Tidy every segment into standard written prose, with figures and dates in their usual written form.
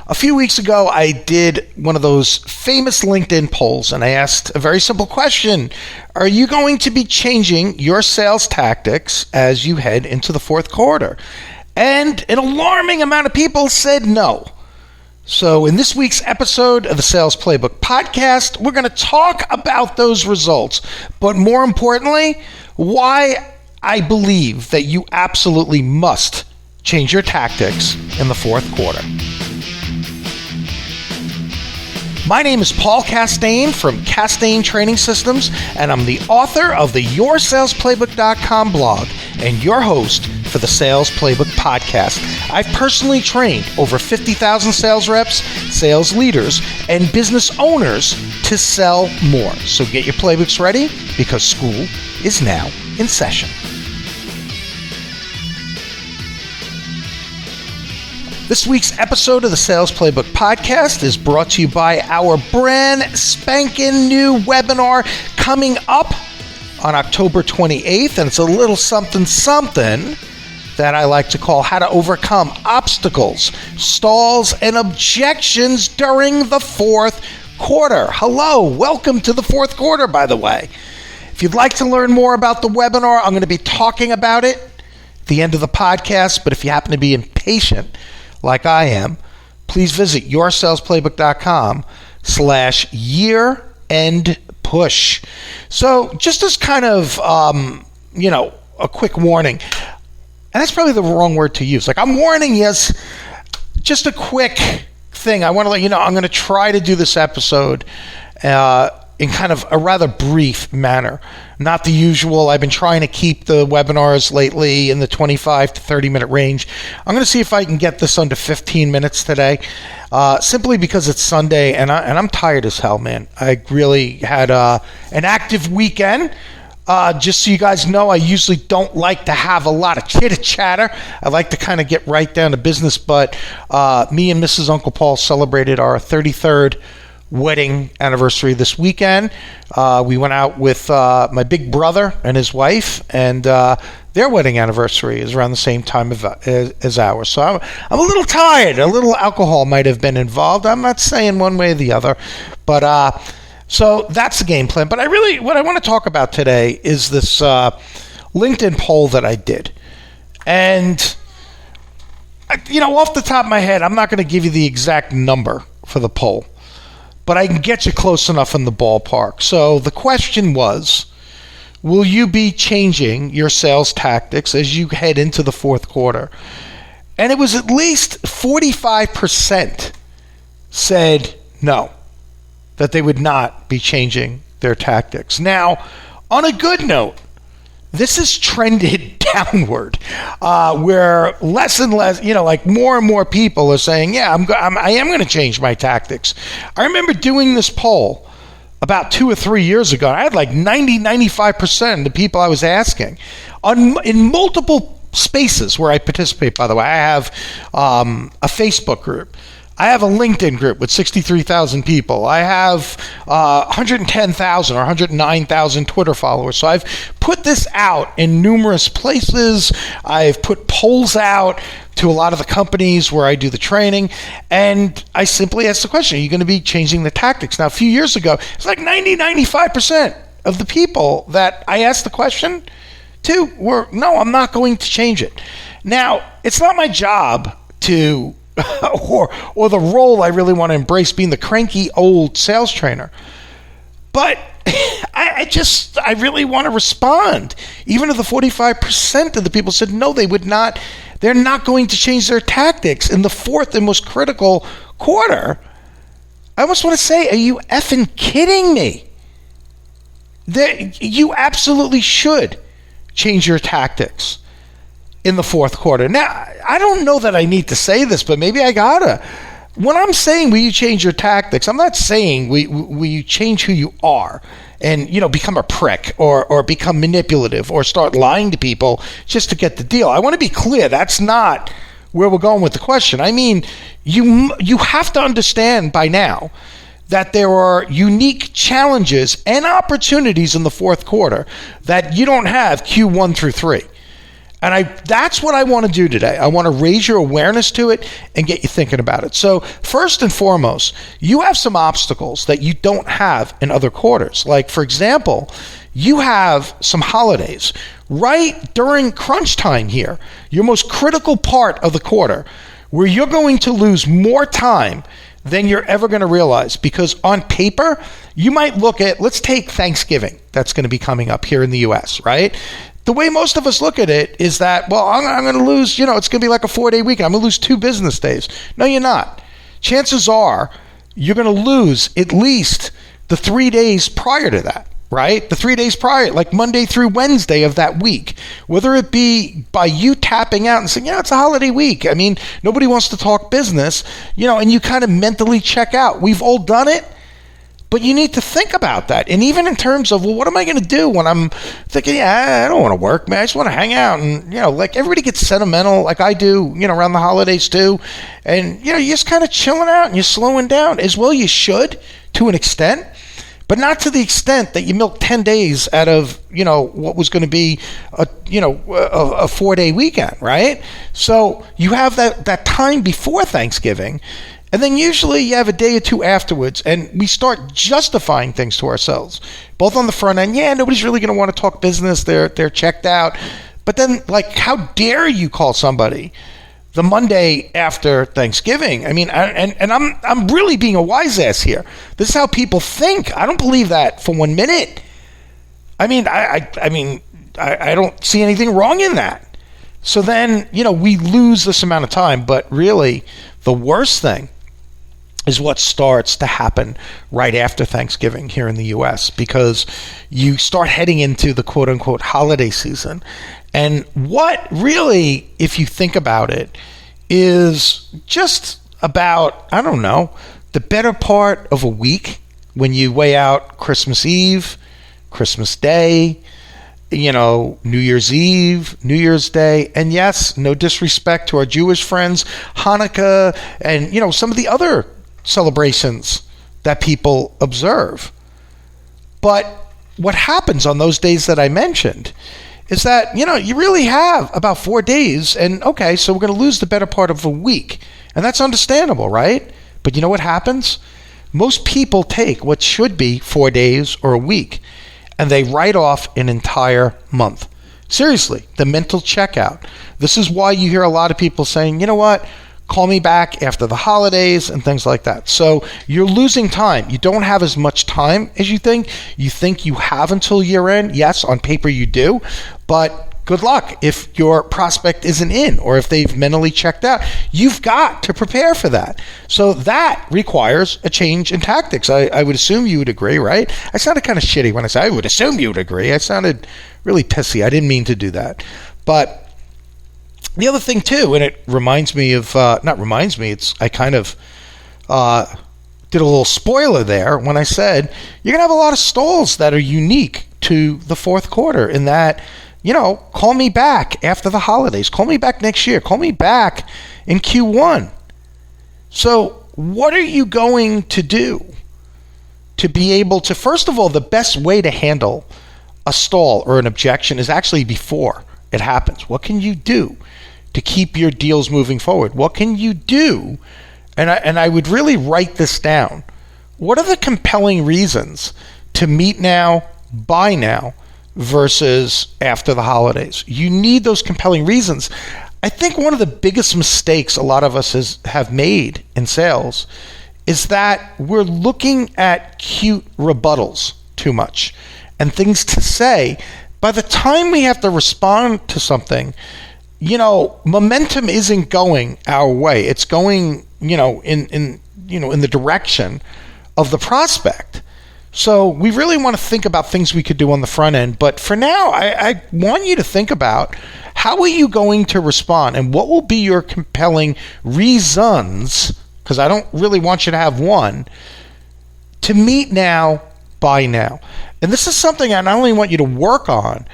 A few weeks ago, I did one of those famous LinkedIn polls, and I asked a very simple question. Are you going to be changing your sales tactics as you head into the fourth quarter? And an alarming amount of people said no. So in this week's episode of the Sales Playbook podcast, we're going to talk about those results, but more importantly, why I believe that you absolutely must change your tactics in the fourth quarter. My name is Paul Castaigne from Castaigne Training Systems, and I'm the author of the YourSalesPlaybook.com blog and your host for the Sales Playbook podcast. I've personally trained over 50,000 sales reps, sales leaders, and business owners to sell more. So get your playbooks ready because school is now in session. This week's episode of the Sales Playbook podcast is brought to you by our brand spanking new webinar coming up on October 28th, and it's a little something that I like to call How to Overcome Obstacles, Stalls, and Objections During the Fourth Quarter. Hello, welcome to the fourth quarter, by the way. If you'd like to learn more about the webinar, I'm going to be talking about it at the end of the podcast, but if you happen to be impatient like I am, please visit yoursalesplaybook.com/year-end push. So just as kind of, a quick warning, and that's probably the wrong word to use. Like, I'm warning, yes, just a quick thing. I want to let you know I'm going to try to do this episode in kind of a rather brief manner. Not the usual. I've been trying to keep the webinars lately in the 25 to 30 minute range. I'm going to see if I can get this under 15 minutes today, simply because it's Sunday and I'm tired as hell, man. I really had an active weekend. Just so you guys know, I usually don't like to have a lot of chitter-chatter. I like to kind of get right down to business, but me and Mrs. Uncle Paul celebrated our 33rd wedding anniversary this weekend. We went out with my big brother and his wife, and their wedding anniversary is around the same time as ours. So I'm a little tired. A little alcohol might have been involved. I'm not saying one way or the other, but so that's the game plan. But what I want to talk about today is this LinkedIn poll that I did. And, off the top of my head, I'm not going to give you the exact number for the poll, but I can get you close enough in the ballpark. So the question was, will you be changing your sales tactics as you head into the fourth quarter? And it was at least 45% said no, that they would not be changing their tactics. Now, on a good note, this has trended downward, where less and less, more and more people are saying, I am going to change my tactics. I remember doing this poll about 2 or 3 years ago. I had like 95% of the people I was asking in multiple spaces where I participate, by the way. I have a Facebook group. I have a LinkedIn group with 63,000 people. I have 110,000 or 109,000 Twitter followers. So I've put this out in numerous places. I've put polls out to a lot of the companies where I do the training. And I simply ask the question, are you going to be changing the tactics? Now, a few years ago, it's like 95% of the people that I asked the question to were, no, I'm not going to change it. Now, it's not my job to or the role I really want to embrace, being the cranky old sales trainer. But I really want to respond. Even to the 45% of the people said no, they would not. They're not going to change their tactics in the fourth and most critical quarter. I almost want to say, are you effing kidding me? You absolutely should change your tactics in the fourth quarter. Now, I don't know that I need to say this, but maybe I gotta. When I'm saying will you change your tactics, I'm not saying will you change who you are and become a prick or become manipulative or start lying to people just to get the deal. I want to be clear, that's not where we're going with the question. I mean, you have to understand by now that there are unique challenges and opportunities in the fourth quarter that you don't have Q1 through 3. And that's what I want to do today. I want to raise your awareness to it and get you thinking about it. So first and foremost, you have some obstacles that you don't have in other quarters. Like, for example, you have some holidays right during crunch time here, your most critical part of the quarter, where you're going to lose more time than you're ever going to realize. Because on paper, you might look at, let's take Thanksgiving. That's going to be coming up here in the U.S., right? The way most of us look at it is that, well, I'm going to lose, it's going to be like a 4-day weekend. I'm going to lose 2 business days. No, you're not. Chances are you're going to lose at least the 3 days prior to that, right? The 3 days prior, like Monday through Wednesday of that week, whether it be by you tapping out and saying, it's a holiday week. I mean, nobody wants to talk business, and you kind of mentally check out. We've all done it. But you need to think about that. And even in terms of, well, what am I going to do when I'm thinking, I don't want to work, man. I just want to hang out. And, like everybody gets sentimental like I do, around the holidays too. And, you're just kind of chilling out and you're slowing down as well. You should to an extent, but not to the extent that you milk 10 days out of, what was going to be a 4-day weekend, right? So you have that time before Thanksgiving. And then usually you have a day or two afterwards, and we start justifying things to ourselves, both on the front end. Yeah, nobody's really going to want to talk business. They're checked out. But then, like, how dare you call somebody the Monday after Thanksgiving? I mean, I'm really being a wise ass here. This is how people think. I don't believe that for 1 minute. I mean, I don't see anything wrong in that. So then, we lose this amount of time. But really, the worst thing is what starts to happen right after Thanksgiving here in the U.S., because you start heading into the quote-unquote holiday season. And what really, if you think about it, is just about, the better part of a week when you weigh out Christmas Eve, Christmas Day, New Year's Eve, New Year's Day, and yes, no disrespect to our Jewish friends, Hanukkah, and, some of the other celebrations that people observe. But what happens on those days that I mentioned is that, you really have about 4 days, and okay, so we're going to lose the better part of a week. And that's understandable, right? But you know what happens? Most people take what should be 4 days or a week, and they write off an entire month. Seriously, the mental checkout. This is why you hear a lot of people saying, you know what, call me back after the holidays and things like that. So you're losing time. You don't have as much time as you think. You think you have until year end. Yes, on paper you do, but good luck if your prospect isn't in or if they've mentally checked out. You've got to prepare for that. So that requires a change in tactics. I would assume you would agree, right? I sounded kind of shitty when I said I would assume you would agree. I sounded really pissy. I didn't mean to do that. But the other thing too, and it reminds me of, I kind of did a little spoiler there when I said you're going to have a lot of stalls that are unique to the fourth quarter in that, call me back after the holidays. Call me back next year. Call me back in Q1. So what are you going to do to be able to, first of all, the best way to handle a stall or an objection is actually before it happens. What can you do to keep your deals moving forward? What can you do? And I would really write this down. What are the compelling reasons to meet now, buy now, versus after the holidays? You need those compelling reasons. I think one of the biggest mistakes a lot of us have made in sales is that we're looking at cute rebuttals too much and things to say. By the time we have to respond to something, momentum isn't going our way. It's going, in the direction of the prospect. So we really want to think about things we could do on the front end. But for now, I want you to think about how are you going to respond and what will be your compelling reasons, because I don't really want you to have one, to meet now, buy now. And this is something I not only want you to work on,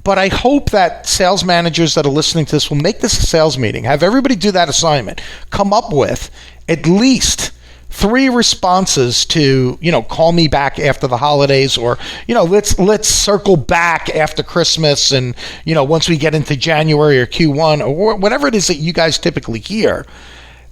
but I hope that sales managers that are listening to this will make this a sales meeting. Have everybody do that assignment. Come up with at least 3 responses to, call me back after the holidays, or, let's circle back after Christmas, and, once we get into January or Q1 or whatever it is that you guys typically hear.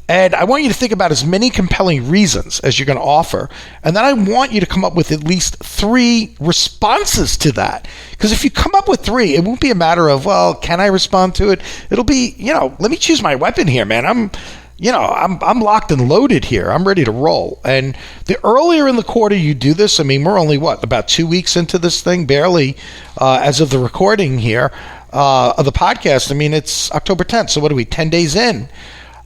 And I want you to think about as many compelling reasons as you're going to offer. And then I want you to come up with at least 3 responses to that. Because if you come up with 3, it won't be a matter of, well, can I respond to it? It'll be, let me choose my weapon here, man. I'm locked and loaded here. I'm ready to roll. And the earlier in the quarter you do this, we're only, about 2 weeks into this thing, barely, as of the recording here of the podcast. It's October 10th. So what are we, 10 days in?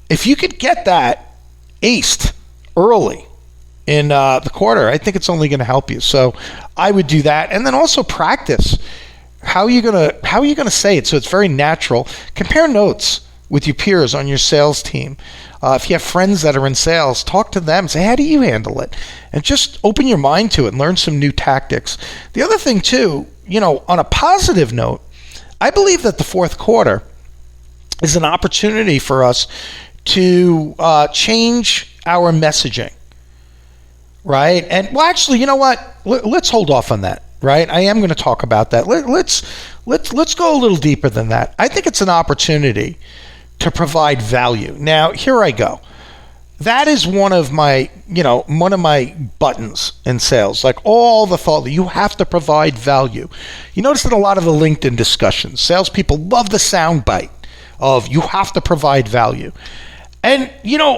If you could get that aced early in the quarter, I think it's only going to help you. So I would do that, and then also practice. How are you gonna say it so it's very natural? Compare notes with your peers on your sales team. If you have friends that are in sales, talk to them. Say, how do you handle it? And just open your mind to it and learn some new tactics. The other thing too, on a positive note, I believe that the fourth quarter is an opportunity for us to change our messaging, right? And actually, you know what? Let's hold off on that, right? I am going to talk about that. Let's go a little deeper than that. I think it's an opportunity to provide value. Now, here I go. That is one of my buttons in sales. Like all the thought that you have to provide value. You notice that a lot of the LinkedIn discussions, salespeople love the soundbite of you have to provide value. And,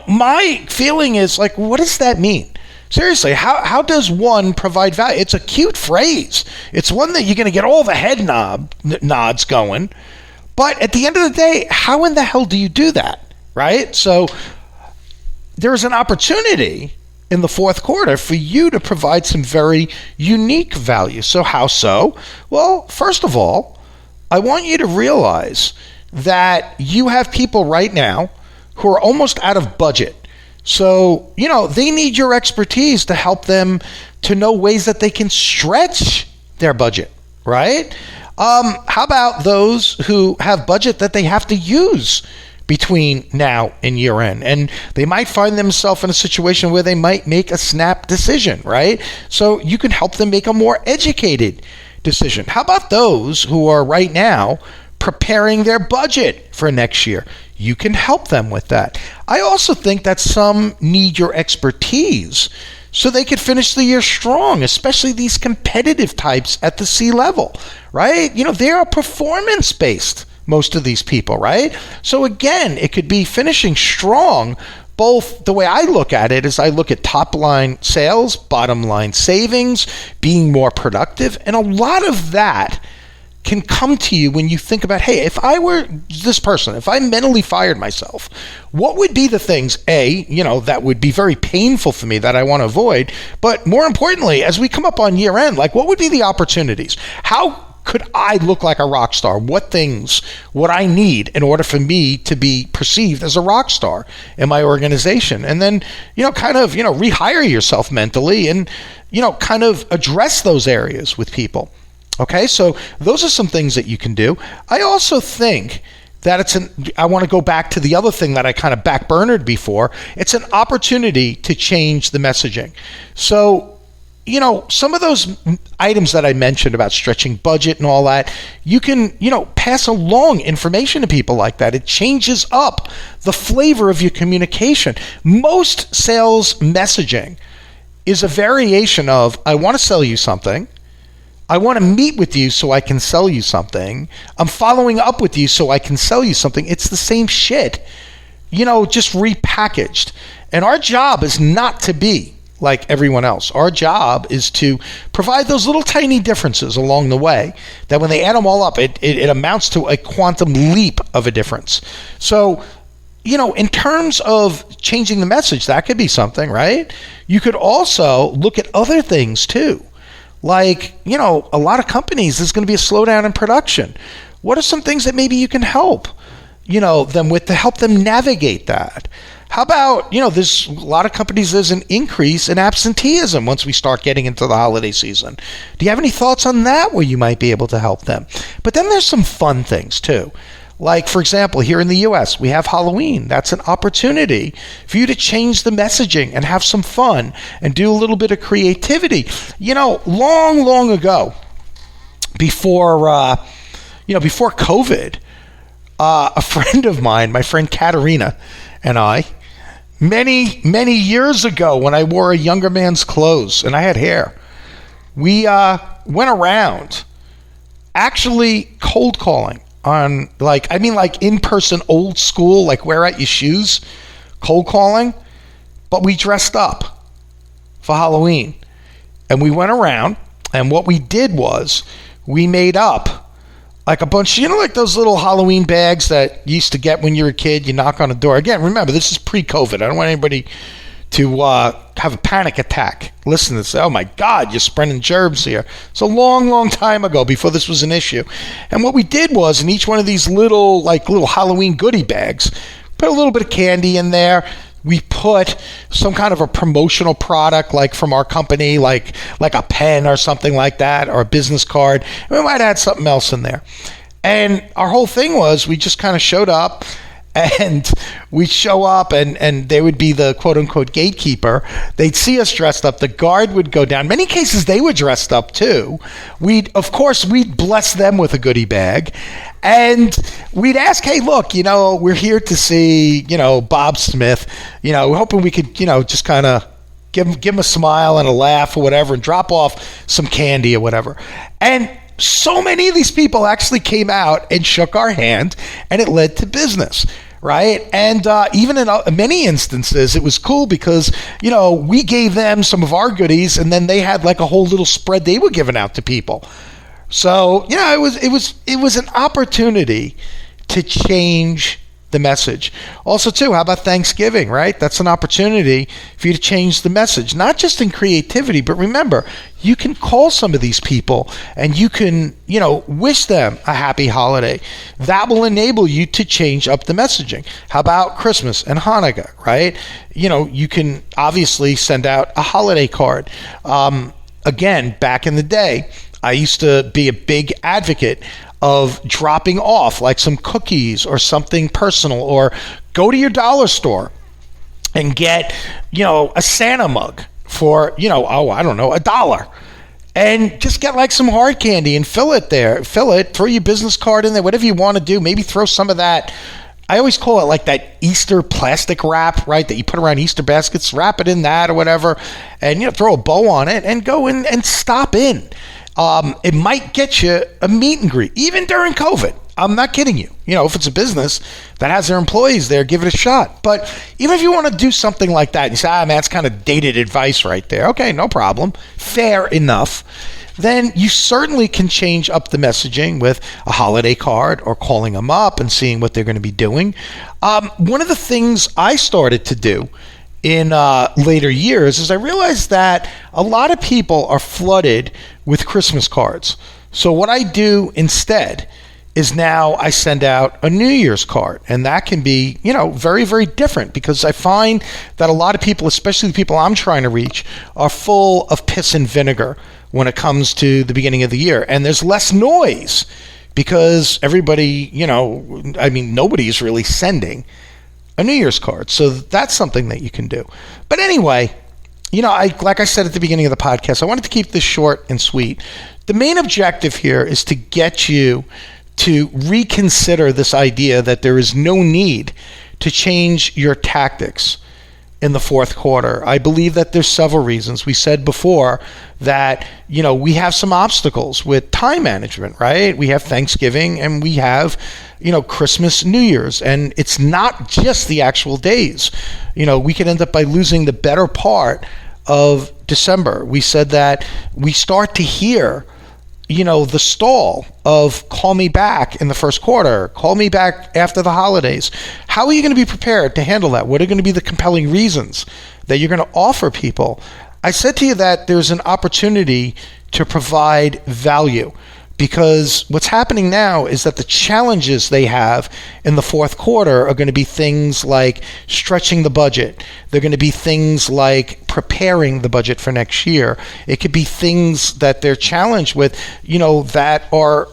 my feeling is like, what does that mean? Seriously, how does one provide value? It's a cute phrase. It's one that you're going to get all the head nods going. But at the end of the day, how in the hell do you do that, right? So there is an opportunity in the fourth quarter for you to provide some very unique value. So how so? Well, first of all, I want you to realize that you have people right now who are almost out of budget. So, they need your expertise to help them to know ways that they can stretch their budget, right? How about those who have budget that they have to use between now and year end? And they might find themselves in a situation where they might make a snap decision, right? So you can help them make a more educated decision. How about those who are right now preparing their budget for next year? You can help them with that. I also think that some need your expertise so they could finish the year strong, especially these competitive types at the C-level, right? They are performance-based, most of these people, right? So again, it could be finishing strong. Both the way I look at it is I look at top line sales, bottom line savings, being more productive, and a lot of that can come to you when you think about, hey, if I were this person, if I mentally fired myself, what would be the things, that would be very painful for me that I want to avoid? But more importantly, as we come up on year end, what would be the opportunities? How could I look like a rock star? What things would I need in order for me to be perceived as a rock star in my organization? And then, rehire yourself mentally and, kind of address those areas with people. Okay, so those are some things that you can do. I also think that I want to go back to the other thing that I kind of backburnered before. It's an opportunity to change the messaging. So, some of those items that I mentioned about stretching budget and all that, you can, pass along information to people like that. It changes up the flavor of your communication. Most sales messaging is a variation of, I want to sell you something. I want to meet with you so I can sell you something. I'm following up with you so I can sell you something. It's the same shit, just repackaged. And our job is not to be like everyone else. Our job is to provide those little tiny differences along the way that when they add them all up, it amounts to a quantum leap of a difference. So, in terms of changing the message, that could be something, right? You could also look at other things too. Like, a lot of companies, there's going to be a slowdown in production. What are some things that maybe you can help, them with to help them navigate that? How about, there's a lot of companies, there's an increase in absenteeism once we start getting into the holiday season. Do you have any thoughts on that where you might be able to help them? But then there's some fun things too. Like, for example, here in the US, we have Halloween. That's an opportunity for you to change the messaging and have some fun and do a little bit of creativity. Long, long ago, before COVID, a friend of mine, my friend Katerina, and I, many, many years ago when I wore a younger man's clothes and I had hair, we went around actually cold calling on like in-person old school, like wear out your shoes, cold calling, but we dressed up for Halloween. And we went around, and what we did was we made up like a bunch, like those little Halloween bags that you used to get when you were a kid. You knock on a door. Again, remember, this is pre-COVID. I don't want anybody to have a panic attack. Listen to this. Oh my God, you're spreading germs here. It's a long, long time ago before this was an issue. And what we did was in each one of these little Halloween goodie bags, put a little bit of candy in there. We put some kind of a promotional product like from our company, like a pen or something like that, or a business card. And we might add something else in there. And our whole thing was we just kind of showed up, and we'd show up and they would be the quote unquote gatekeeper. They'd see us dressed up. The guard would go down. In many cases, they were dressed up too. We'd bless them with a goodie bag. And we'd ask, hey, look, we're here to see, Bob Smith. We're hoping we could, just kind of give him a smile and a laugh or whatever and drop off some candy or whatever. And so many of these people actually came out and shook our hand, and it led to business, right? And even in many instances, it was cool because, we gave them some of our goodies, and then they had like a whole little spread they were giving out to people. So, it was an opportunity to change the message. Also, too, how about Thanksgiving, right? That's an opportunity for you to change the message, not just in creativity, but remember, you can call some of these people and you can, wish them a happy holiday. That will enable you to change up the messaging. How about Christmas and Hanukkah, right? You can obviously send out a holiday card. Again, back in the day, I used to be a big advocate of dropping off like some cookies or something personal, or go to your dollar store and get, a Santa mug for, $1, and just get like some hard candy and fill it, throw your business card in there, whatever you want to do. Maybe throw some of that. I always call it like that Easter plastic wrap, right, that you put around Easter baskets, wrap it in that or whatever, and, throw a bow on it and go in and stop in. It might get you a meet and greet, even during COVID. I'm not kidding you. If it's a business that has their employees there, give it a shot. But even if you want to do something like that, and you say, man, that's kind of dated advice right there. Okay, no problem. Fair enough. Then you certainly can change up the messaging with a holiday card or calling them up and seeing what they're going to be doing. One of the things I started to do in later years is I realized that a lot of people are flooded with Christmas cards. So what I do instead is now I send out a New Year's card, and that can be, very, very different, because I find that a lot of people, especially the people I'm trying to reach, are full of piss and vinegar when it comes to the beginning of the year, and there's less noise because everybody, nobody is really sending a New Year's card. So that's something that you can do. But anyway, like I said at the beginning of the podcast, I wanted to keep this short and sweet. The main objective here is to get you to reconsider this idea that there is no need to change your tactics in the fourth quarter. I believe that there's several reasons. We said before that, we have some obstacles with time management, right? We have Thanksgiving and we have, Christmas, New Year's, and it's not just the actual days. We could end up by losing the better part of December. We said that we start to hear, the stall of call me back in the first quarter, call me back after the holidays. How are you going to be prepared to handle that? What are going to be the compelling reasons that you're going to offer people? I said to you that there's an opportunity to provide value, because what's happening now is that the challenges they have in the fourth quarter are going to be things like stretching the budget. They're going to be things like preparing the budget for next year. It could be things that they're challenged with, that are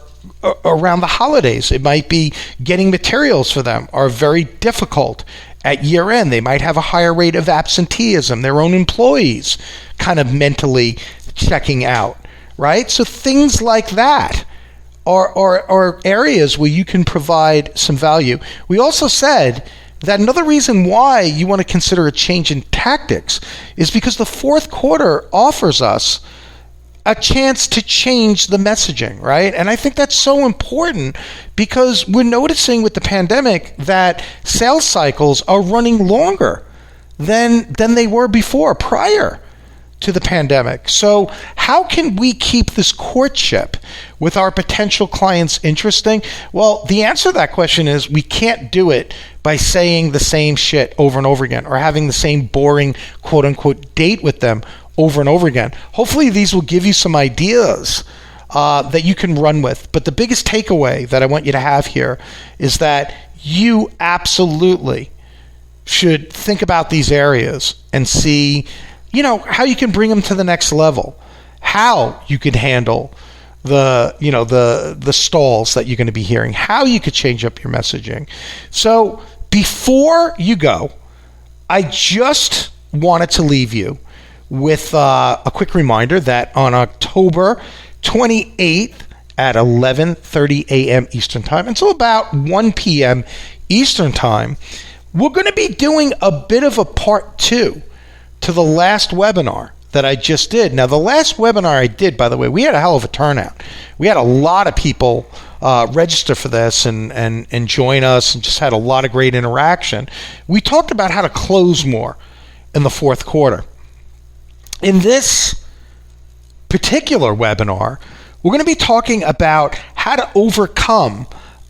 around the holidays. It might be getting materials for them are very difficult. At year end, they might have a higher rate of absenteeism, their own employees kind of mentally checking out, right? So things like that are areas where you can provide some value. We also said that another reason why you want to consider a change in tactics is because the fourth quarter offers us a chance to change the messaging, right? And I think that's so important because we're noticing with the pandemic that sales cycles are running longer than they were before, prior to the pandemic. So how can we keep this courtship with our potential clients interesting? Well, the answer to that question is we can't do it by saying the same shit over and over again or having the same boring quote unquote date with them over and over again. Hopefully these will give you some ideas that you can run with. But the biggest takeaway that I want you to have here is that you absolutely should think about these areas and see, how you can bring them to the next level, how you could handle the stalls that you're going to be hearing, how you could change up your messaging. So before you go, I just wanted to leave you with a quick reminder that on October 28th at 11:30 a.m. Eastern Time until about 1 p.m. Eastern Time, we're going to be doing a bit of a part 2 to the last webinar that I just did. Now, the last webinar I did, by the way, we had a hell of a turnout. We had a lot of people register for this and join us and just had a lot of great interaction. We talked about how to close more in the fourth quarter. In this particular webinar, we're going to be talking about how to overcome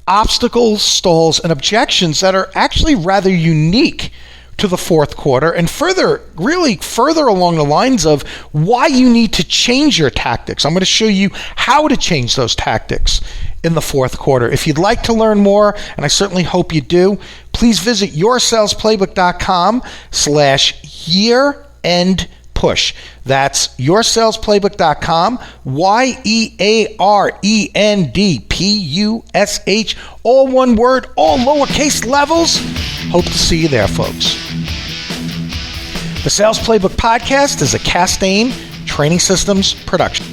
obstacles, stalls, and objections that are actually rather unique to the fourth quarter, and further along the lines of why you need to change your tactics. I'm going to show you how to change those tactics in the fourth quarter. If you'd like to learn more, and I certainly hope you do, please visit yoursalesplaybook.com/year-end push. That's yoursalesplaybook.com, YEARENDPUSH, all one word, all lowercase levels. Hope to see you there, folks. The Sales Playbook Podcast is a Castaigne Training Systems production.